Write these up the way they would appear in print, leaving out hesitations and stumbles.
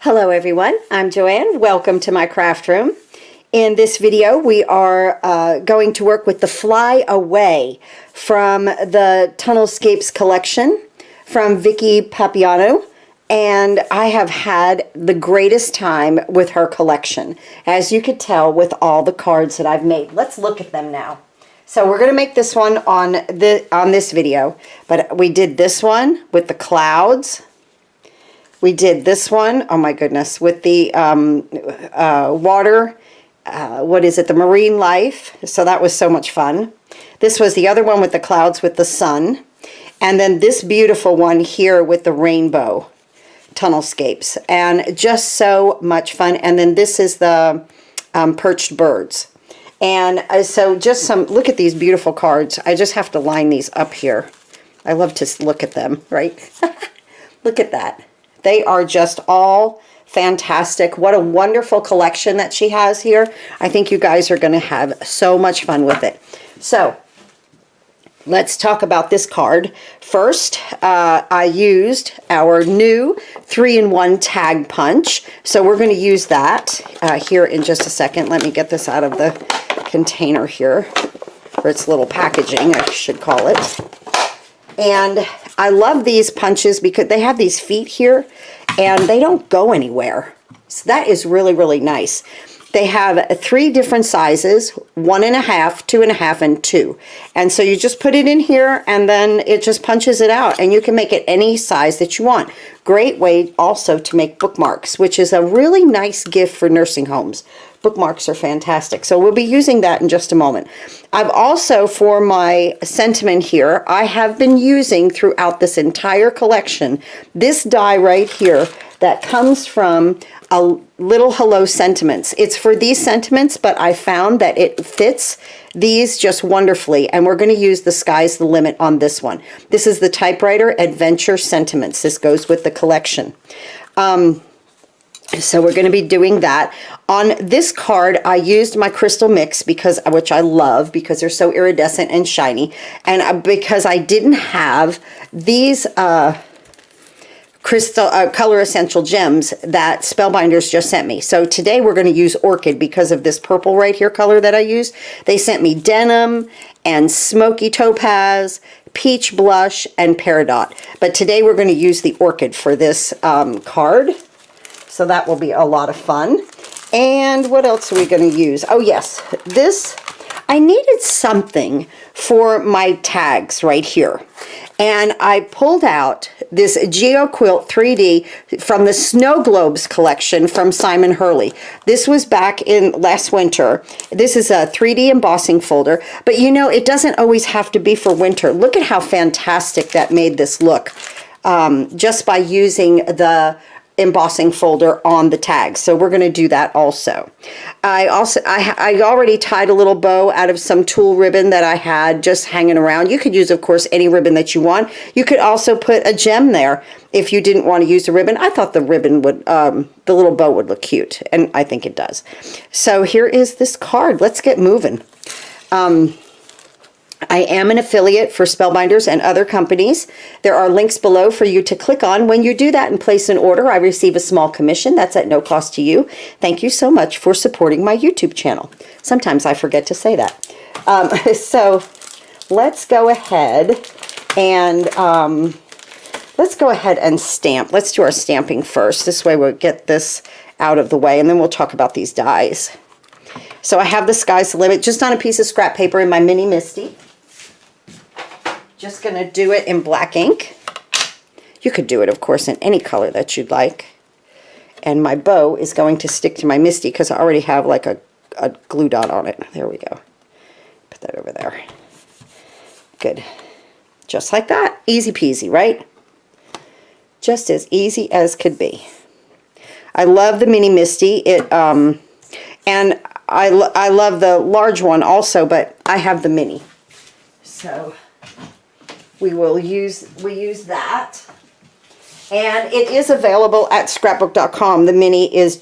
Hello everyone, I'm Joanne. Welcome to my craft room. In this video we are going to work with the Fly Away from the Tunnelscapes collection from Vicky Papaioannoου, and I have had the greatest time with her collection, as you could tell with all the cards that I've made. Let's look at them now. So we're going to make this one on this video, but we did this one with the clouds. We did this one, oh my goodness, with the water, what is it, the marine life. So that was so much fun. This was the other one with the clouds with the sun. And then this beautiful one here with the rainbow tunnelscapes. And just so much fun. And then this is the perched birds. And so just look at these beautiful cards. I just have to line these up here. I love to look at them, right? Look at that. They are just all fantastic. What a wonderful collection that she has here. I think you guys are going to have so much fun with it. So let's talk about this card. First, I used our new 3-in-1 tag punch. So we're going to use that here in just a second. Let me get this out of the container here, or its little packaging, I should call it. And I love these punches because they have these feet here and they don't go anywhere. So that is really, really nice. They have 3 different sizes, 1.5, 2.5, and 2. And so you just put it in here and then it just punches it out, and you can make it any size that you want. Great way also to make bookmarks, which is a really nice gift for nursing homes. Bookmarks are fantastic. So we'll be using that in just a moment. I've also, for my sentiment here, I have been using throughout this entire collection this die right here that comes from a Little Hello Sentiments. It's for these sentiments, but I found that it fits these just wonderfully, and we're going to use the Sky's the Limit on this one. This is the Typewriter Adventure Sentiments. This goes with the collection. So we're going to be doing that. On this card, I used my crystal mix, which I love because they're so iridescent and shiny, and because I didn't have these crystal color essential gems that Spellbinders just sent me. So today we're going to use Orchid because of this purple right here color that I used. They sent me denim and smoky topaz, peach blush, and peridot. But today we're going to use the Orchid for this card. So that will be a lot of fun. And what else are we going to use? Oh yes, I needed something for my tags right here. And I pulled out this QUILT 3D from the Snow Globes collection from Simon HURLEY. This was back in last winter. This is a 3D embossing folder, but you know, it doesn't always have to be for winter. Look at how fantastic that made this look just by using the embossing folder on the tags. So we're going to do that also. I already tied a little bow out of some tulle ribbon that I had just hanging around. You could use, of course, any ribbon that you want. You could also put a gem there if you didn't want to use a ribbon. I thought the ribbon would, the little bow would look cute, and I think it does. So here is this card. Let's get moving. I am an affiliate for Spellbinders and other companies. There are links below for you to click on. When you do that and place an order, I receive a small commission. That's at no cost to you. Thank you so much for supporting my YouTube channel. Sometimes I forget to say that. So let's go ahead and stamp. Let's do our stamping first. This way we'll get this out of the way, and then we'll talk about these dies. So I have the Sky's the Limit just on a piece of scrap paper in my mini MISTI. Just going to do it in black ink. You could do it, of course, in any color that you'd like. And my bow is going to stick to my MISTI because I already have like a glue dot on it. There we go. Put that over there. Good. Just like that. Easy peasy, right? Just as easy as could be. I love the mini MISTI. And I love the large one also, but I have the mini. So we use that. And it is available at scrapbook.com. The mini is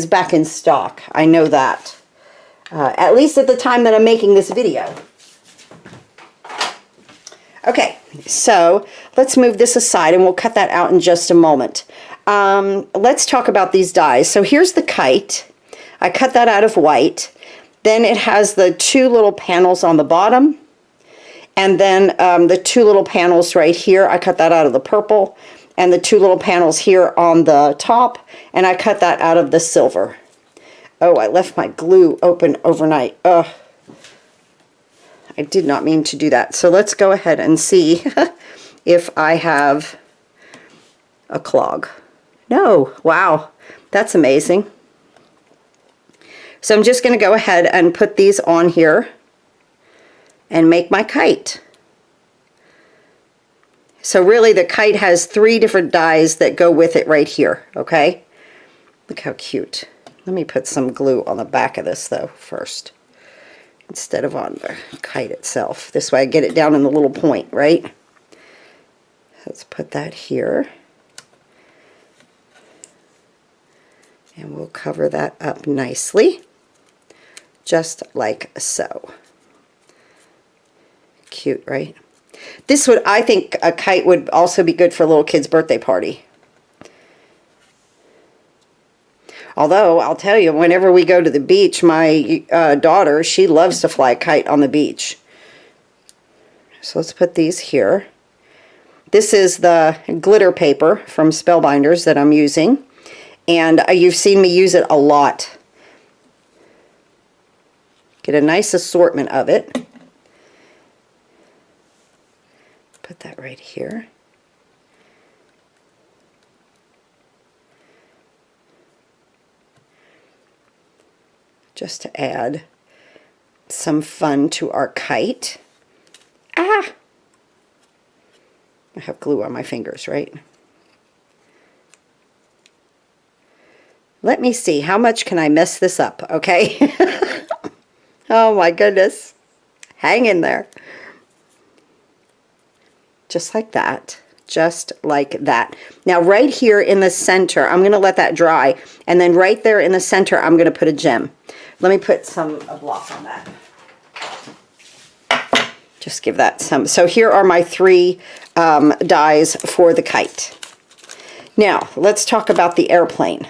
back in stock. I know that. At least at the time that I'm making this video. Okay, so let's move this aside and we'll cut that out in just a moment. let's talk about these dies. So here's the kite. I cut that out of white. Then it has the two little panels on the bottom. And then the two little panels right here, I cut that out of the purple. And the two little panels here on the top. And I cut that out of the silver. Oh, I left my glue open overnight. Ugh. I did not mean to do that. So let's go ahead and see if I have a clog. No. Wow. That's amazing. So I'm just going to go ahead and put these on here and make my kite. So really the kite has 3 different dies that go with it right here, okay? Look how cute. Let me put some glue on the back of this though first, instead of on the kite itself. This way I get it down in the little point, right? Let's put that here. And we'll cover that up nicely, just like so. Cute, right? This would, I think a kite would also be good for a little kid's birthday party. Although, I'll tell you, whenever we go to the beach, my daughter, she loves to fly a kite on the beach. So let's put these here. This is the glitter paper from Spellbinders that I'm using. And you've seen me use it a lot. Get a nice assortment of it. Put that right here. Just to add some fun to our kite. Ah! I have glue on my fingers, right? Let me see, how much can I mess this up, okay? Oh my goodness. Hang in there. Just like that. Just like that. Now right here in the center, I'm going to let that dry. And then right there in the center, I'm going to put a gem. Let me put a block on that. Just give that some. So here are my 3 dies for the kite. Now, let's talk about the airplane,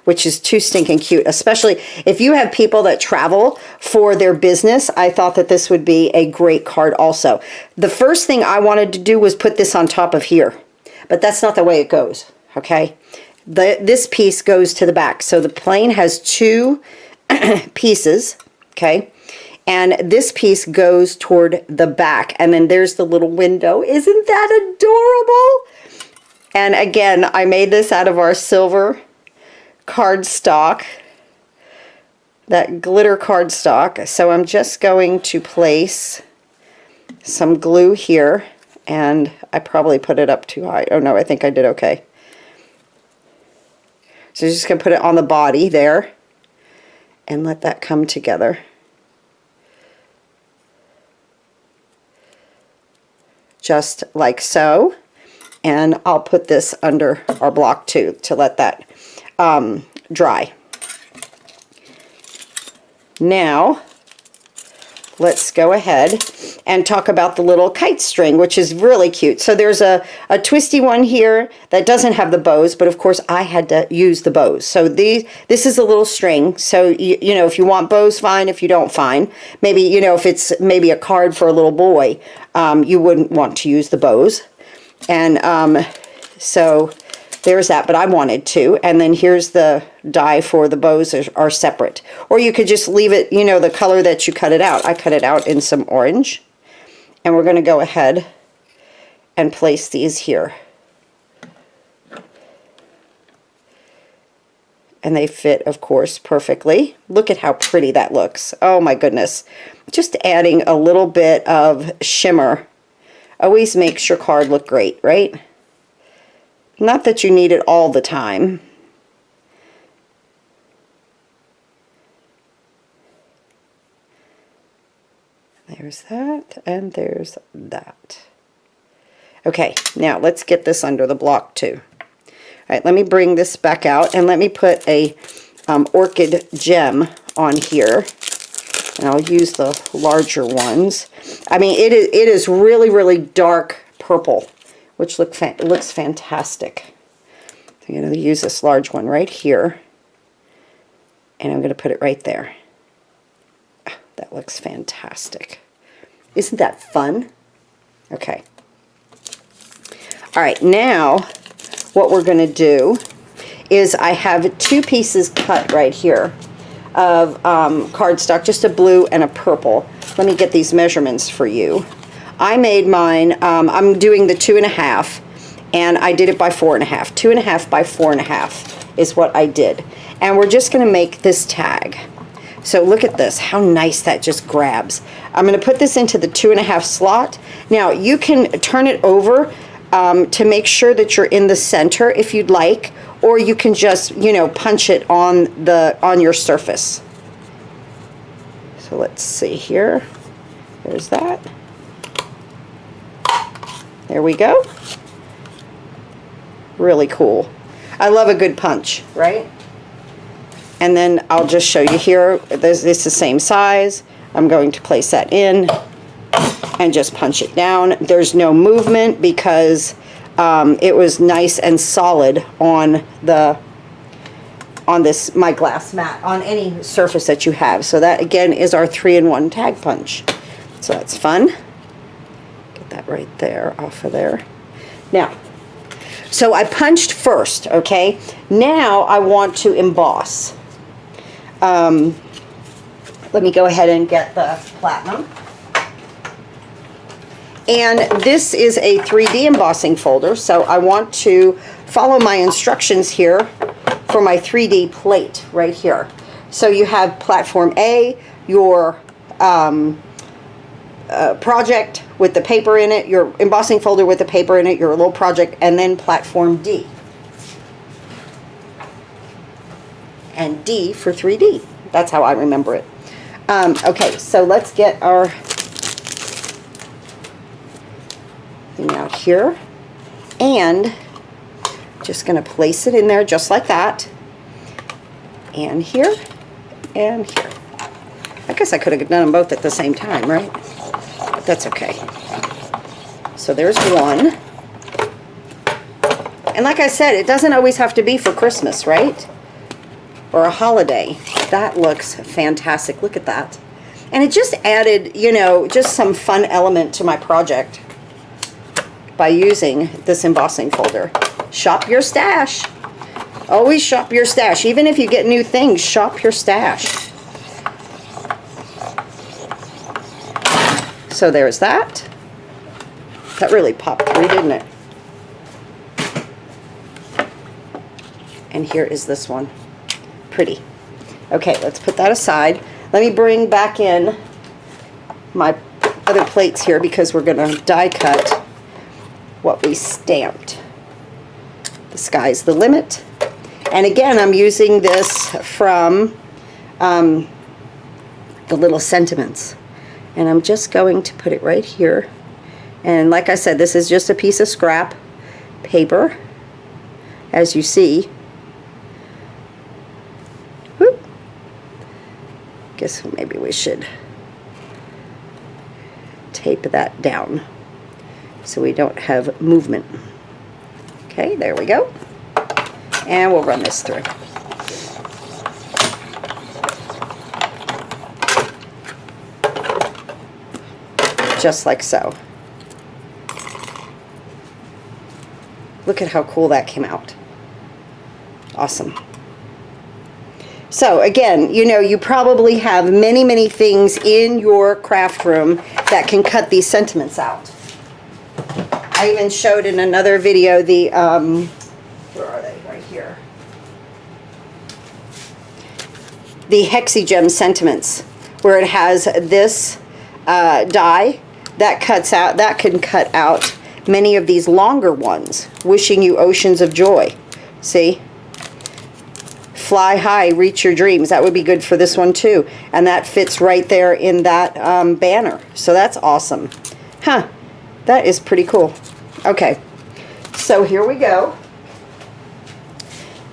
which is too stinking cute, especially if you have people that travel for their business. I thought that this would be a great card also. The first thing I wanted to do was put this on top of here, but that's not the way it goes, okay? This piece goes to the back. So the plane has 2 pieces, okay? And this piece goes toward the back, and then there's the little window. Isn't that adorable? And again, I made this out of our silver cardstock, that glitter cardstock. So I'm just going to place some glue here, and I probably put it up too high. Oh no, I think I did okay. So just going to put it on the body there and let that come together. Just like so. And I'll put this under our block too to let that dry. Now, let's go ahead and talk about the little kite string, which is really cute. So there's a twisty one here that doesn't have the bows, but of course I had to use the bows. So this is a little string. So, you know, if you want bows, fine. If you don't, fine. Maybe, you know, if it's maybe a card for a little boy, you wouldn't want to use the bows. And so there's that, but I wanted to. And then here's the die for the bows are separate. Or you could just leave it, you know, the color that you cut it out. I cut it out in some orange. And we're going to go ahead and place these here. And they fit, of course, perfectly. Look at how pretty that looks. Oh my goodness. Just adding a little bit of shimmer always makes your card look great, right? Not that you need it all the time. There's that, and there's that. Okay, now let's get this under the block too. All right, let me bring this back out, and let me put a orchid gem on here. And I'll use the larger ones. I mean, it is really, really dark purple, which looks fantastic. I'm going to use this large one right here, and I'm going to put it right there. Oh, that looks fantastic. Isn't that fun? Okay. All right, now what we're going to do is I have 2 pieces cut right here of cardstock, just a blue and a purple. Let me get these measurements for you. I made mine, I'm doing the 2.5, and I did it by 4.5. 2.5 by 4.5 is what I did. And we're just going to make this tag. So look at this, how nice that just grabs. I'm going to put this into the 2.5 slot. Now you can turn it over to make sure that you're in the center if you'd like, or you can just, you know, punch it on your surface. So let's see here. There's that. There we go. Really cool. I love a good punch, right? And then I'll just show you here. This is the same size. I'm going to place that in and just punch it down. There's no movement because it was nice and solid on this my glass mat, on any surface that you have. So that again is our 3-in-1 tag punch. So that's fun. Get that right there, off of there. Now, so I punched first, okay? Now I want to emboss. Let me go ahead and get the platinum. And this is a 3D embossing folder, so I want to follow my instructions here for my 3D plate right here. So you have platform A, your project with the paper in it, your embossing folder with the paper in it, your little project, and then platform D. And D for 3D. That's how I remember it. Okay, so let's get our thing out here, and just going to place it in there just like that, and here, and here. I guess I could have done them both at the same time, right? But that's okay. So there's one. And like I said, it doesn't always have to be for Christmas, right? Or a holiday. That looks fantastic. Look at that. And it just added, you know, just some fun element to my project by using this embossing folder. Shop your stash. Always shop your stash. Even if you get new things, shop your stash. So there's that. That really popped through, didn't it? And here is this one. Pretty. Okay, let's put that aside. Let me bring back in my other plates here because we're going to die cut what we stamped. The sky's the limit. And again, I'm using this from the little sentiments. And I'm just going to put it right here. And like I said, this is just a piece of scrap paper, as you see. Whoop. Guess maybe we should tape that down so we don't have movement. Okay, there we go. And we'll run this through. Just like so. Look at how cool that came out. Awesome. So again, you know, you probably have many, many things in your craft room that can cut these sentiments out. I even showed in another video the, where are they? Right here. The Hexigem sentiments, where it has this die that cuts out, that can cut out many of these longer ones. Wishing you oceans of joy. See? Fly high, reach your dreams. That would be good for this one too. And that fits right there in that banner. So that's awesome. Huh. That is pretty cool. Okay. So here we go.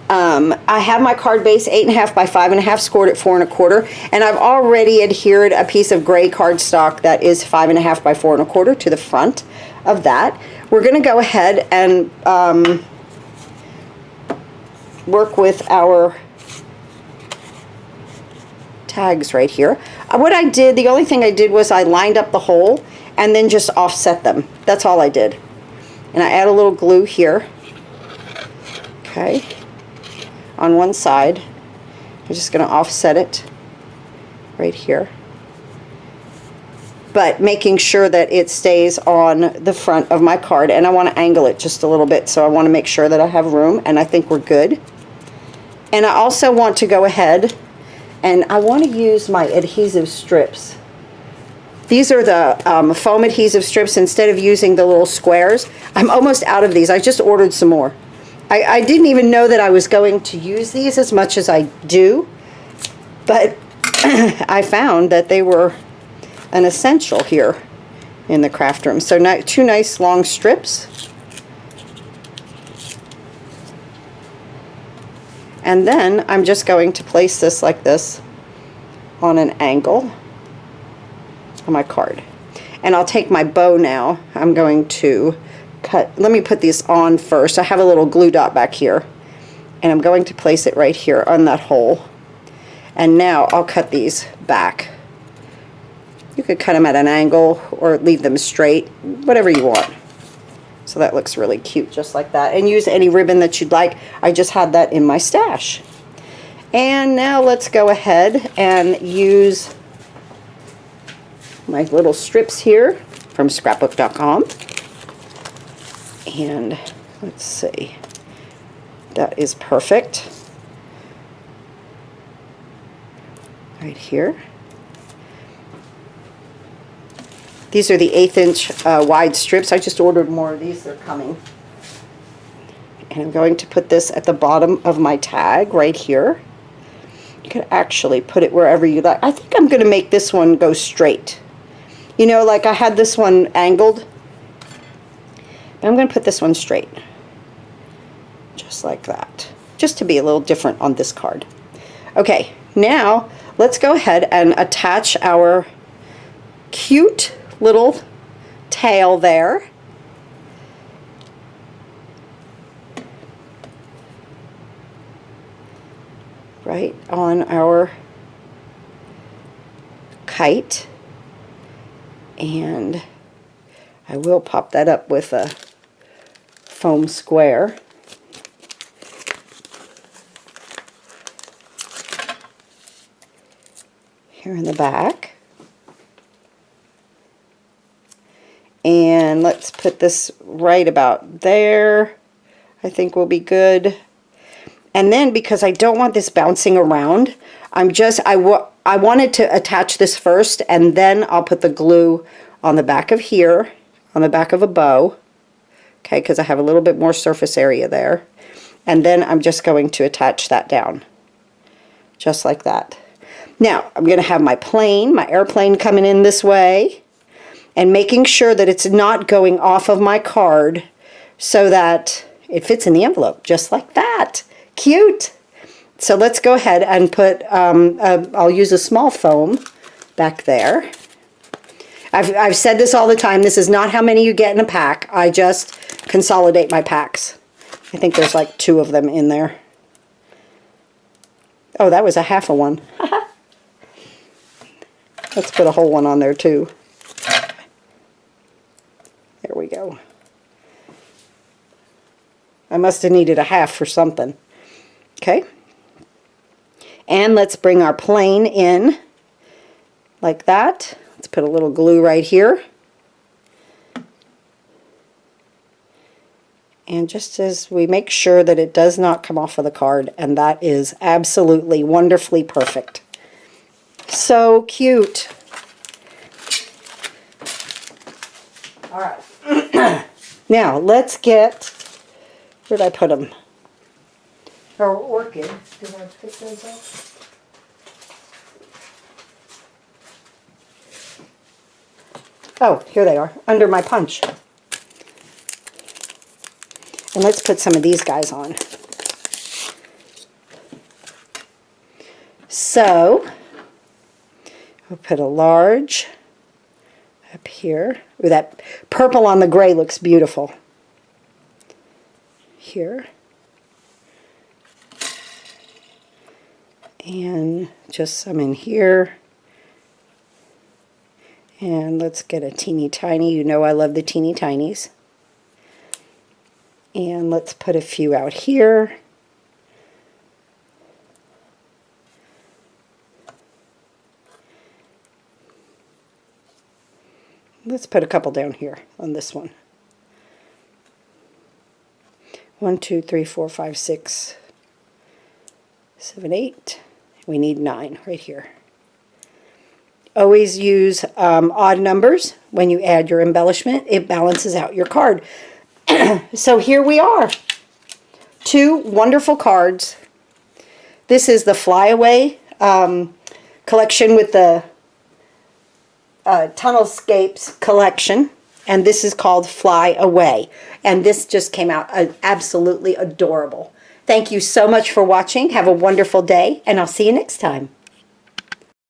I have my card base 8.5 by 5.5, scored at 4 1/4, and I've already adhered a piece of gray cardstock that is 5.5 by 4 1/4 to the front of that. We're going to go ahead and work with our tags right here. What I did, the only thing I did was I lined up the hole and then just offset them. That's all I did. And I add a little glue here. Okay. On one side. I'm just going to offset it right here. But making sure that it stays on the front of my card, and I want to angle it just a little bit, so I want to make sure that I have room, and I think we're good. And I also want to go ahead and I want to use my adhesive strips. These are the foam adhesive strips instead of using the little squares. I'm almost out of these. I just ordered some more. I didn't even know that I was going to use these as much as I do, but I found that they were an essential here in the craft room. So now, 2 nice long strips. And then I'm just going to place this like this on an angle on my card. And I'll take my bow now. I'm going to cut, let me put these on first. I have a little glue dot back here. And I'm going to place it right here on that hole. And now I'll cut these back. You could cut them at an angle or leave them straight, whatever you want. So that looks really cute, just like that. And use any ribbon that you'd like. I just had that in my stash. And now let's go ahead and use my little strips here from scrapbook.com. And let's see. That is perfect. Right here. These are the 1/8 inch wide strips. I just ordered more of these. They're coming. And I'm going to put this at the bottom of my tag right here. You could actually put it wherever you like. I think I'm going to make this one go straight. You know, like I had this one angled. I'm going to put this one straight. Just like that. Just to be a little different on this card. Okay, now let's go ahead and attach our cute little tail there. Right on our kite. And I will pop that up with a foam square. Here in the back. And let's put this right about there. I think we'll be good. And then because I don't want this bouncing around, I wanted to attach this first, and then I'll put the glue on the back of here, on the back of a bow. Okay, because I have a little bit more surface area there. And then I'm just going to attach that down. Just like that. Now, I'm going to have my plane, my airplane coming in this way. And making sure that it's not going off of my card so that it fits in the envelope, just like that. Cute! So let's go ahead and put, I'll use a small foam back there. I've said this all the time, this is not how many you get in a pack. I just consolidate my packs. I think there's like 2 of them in there. Oh, that was a half a one. Let's put a whole one on there too. There we go. I must have needed a half for something. Okay. And let's bring our plane in like that. Let's put a little glue right here. And just as we make sure that it does not come off of the card, and that is absolutely wonderfully perfect. So cute. All right. Now, let's get, where did I put them? Our orchid. Did I pick those up? Oh, here they are, under my punch. And let's put some of these guys on. So, I'll put a large up here. Ooh, that purple on the gray looks beautiful. Here. And just some in here. And let's get a teeny tiny. You know I love the teeny tinies. And let's put a few out here. Let's put a couple down here on this one. 1, 2, 3, 4, 5, 6, 7, 8. We need 9 right here. Always use odd numbers when you add your embellishment. It balances out your card. So here we are. 2 wonderful cards. This is the Flyaway collection with the Tunnelscapes collection. And this is called Fly Away. And this just came out absolutely adorable. Thank you so much for watching. Have a wonderful day, and I'll see you next time.